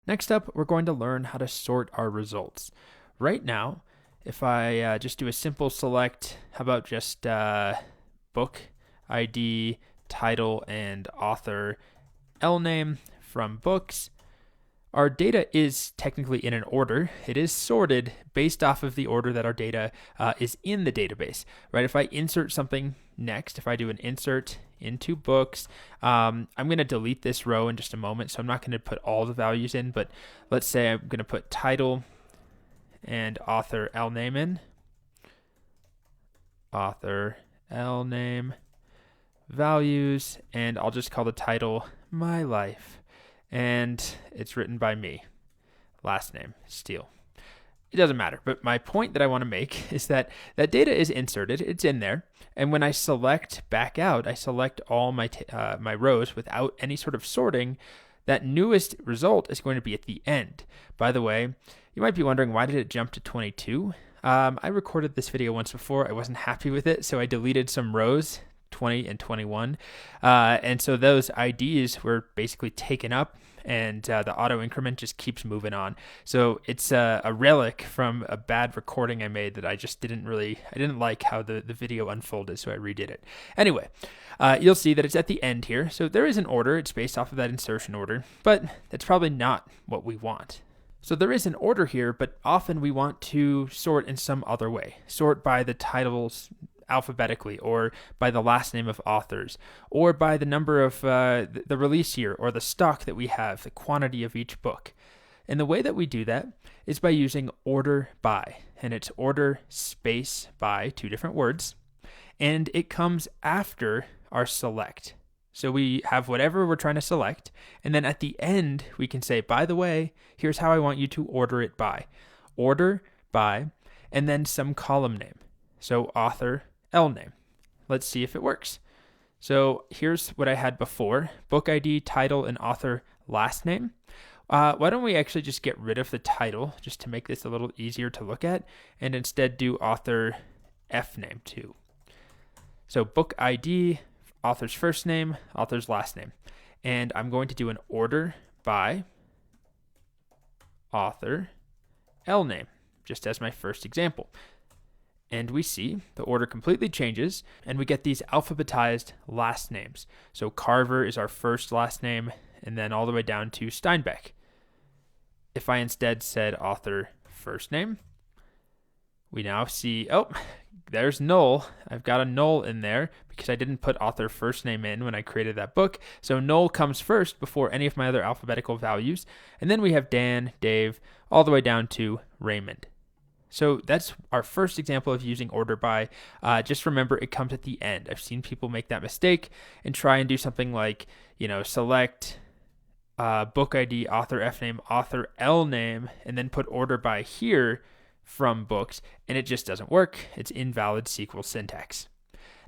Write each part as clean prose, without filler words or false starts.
Next up, we're going to learn how to sort our results. Right now, if I just do a simple select, how about just book ID, title, and author, L name from books, our data is technically in an order. It is sorted based off of the order that our data is in the database, right? If I insert something next, if I do an insert into books, I'm going to delete this row in just a moment, so I'm not going to put all the values in, but let's say I'm going to put title and author L name in. Author L name, values, and I'll just call the title My Life. And it's written by me. Last name, Steele. It doesn't matter, but my point that I want to make is that that data is inserted, it's in there, and when I select back out, I select all my my rows without any sort of sorting. That newest result is going to be at the end. By the way, you might be wondering, why did it jump to 22? I recorded this video once before. I wasn't happy with it, so I deleted some rows, 20 and 21. And so those IDs were basically taken up, and the auto increment just keeps moving on. So it's a relic from a bad recording I made that I just didn't like how the video unfolded, so I redid it. Anyway, you'll see that it's at the end here. So there is an order. It's based off of that insertion order, but that's probably not what we want. So there is an order here, but often we want to sort in some other way. Sort by the titles alphabetically, or by the last name of authors, or by the number of the release year, or the stock that we have, the quantity of each book. And the way that we do that is by using order by, and it's order space by, two different words, and it comes after our select. So we have whatever we're trying to select, and then at the end we can say, by the way, here's how I want you to order it by. Order by, and then some column name. So author L name. Let's see if it works. So here's what I had before: book ID, title, and author last name. Why don't we actually just get rid of the title just to make this a little easier to look at, and instead do author F name too. So book ID, author's first name, author's last name. And I'm going to do an order by author L name, just as my first example. And we see the order completely changes, and we get these alphabetized last names. So Carver is our first last name, and then all the way down to Steinbeck. If I instead said author first name, we now see, oh, there's null. I've got a null in there because I didn't put author first name in when I created that book. So null comes first before any of my other alphabetical values. And then we have Dan, Dave, all the way down to Raymond. So that's our first example of using order by. Just remember, it comes at the end. I've seen people make that mistake and try and do something like, select book ID, author F name, author L name, and then put order by here from books, and it just doesn't work. It's invalid SQL syntax.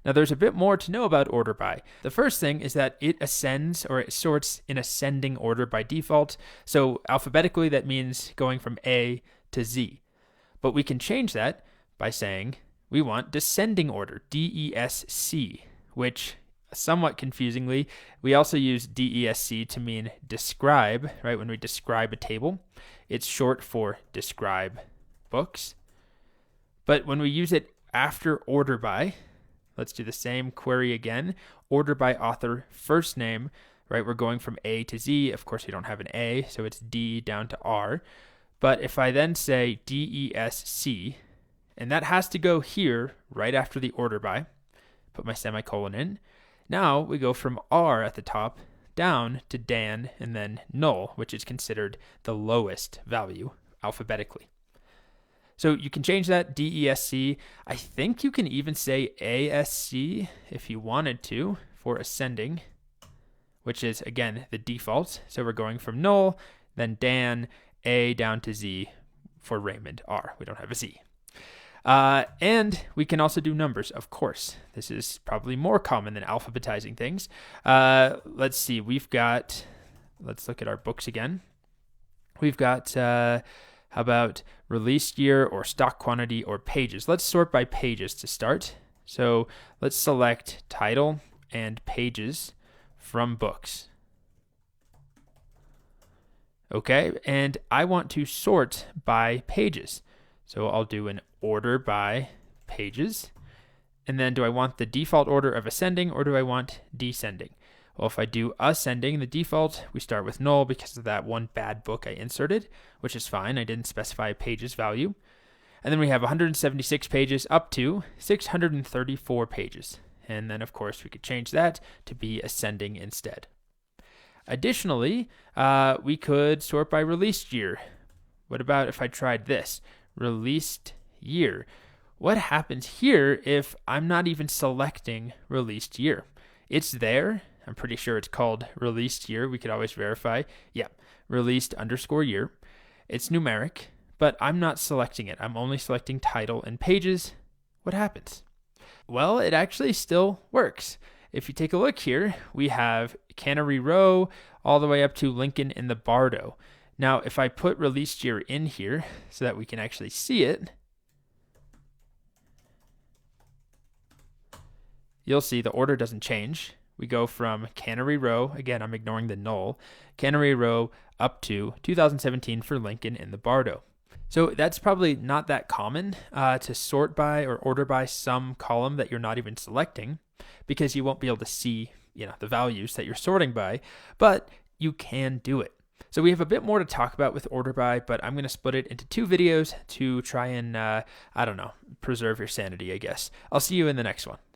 Now, there's a bit more to know about order by. The first thing is that it ascends, or it sorts in ascending order by default. So alphabetically, that means going from A to Z. But we can change that by saying we want descending order, DESC, which somewhat confusingly, we also use DESC to mean describe, right? When we describe a table, it's short for describe books. But when we use it after order by, let's do the same query again, order by author first name, right? We're going from A to Z. Of course, we don't have an A, so it's D down to R. But if I then say DESC, and that has to go here right after the order by, put my semicolon in, now we go from R at the top down to Dan and then null, which is considered the lowest value alphabetically. So you can change that DESC. I think you can even say ASC if you wanted to for ascending, which is, again, the default. So we're going from null, then Dan, A down to Z for Raymond, R. We don't have a Z. And we can also do numbers, of course. This is probably more common than alphabetizing things. Let's see. Let's look at our books again. We've got, how about release year or stock quantity or pages? Let's sort by pages to start. So let's select title and pages from books. Okay, and I want to sort by pages. So I'll do an order by pages. And then do I want the default order of ascending or do I want descending? Well, if I do ascending, the default, we start with null because of that one bad book I inserted, which is fine. I didn't specify a pages value. And then we have 176 pages up to 634 pages. And then, of course, we could change that to be ascending instead. Additionally, we could sort by released year. What about if I tried this? Released year. What happens here if I'm not even selecting released year? It's there. I'm pretty sure it's called released year. We could always verify. Yeah, released underscore year. It's numeric, but I'm not selecting it. I'm only selecting title and pages. What happens? Well, it actually still works. If you take a look here, we have Cannery Row all the way up to Lincoln in the Bardo. Now, if I put released year in here so that we can actually see it, you'll see the order doesn't change. We go from Cannery Row, again, I'm ignoring the null, Cannery Row up to 2017 for Lincoln in the Bardo. So that's probably not that common to sort by or order by some column that you're not even selecting, because you won't be able to see, the values that you're sorting by, but you can do it. So we have a bit more to talk about with order by, but I'm going to split it into 2 videos to try and, preserve your sanity, I guess. I'll see you in the next one.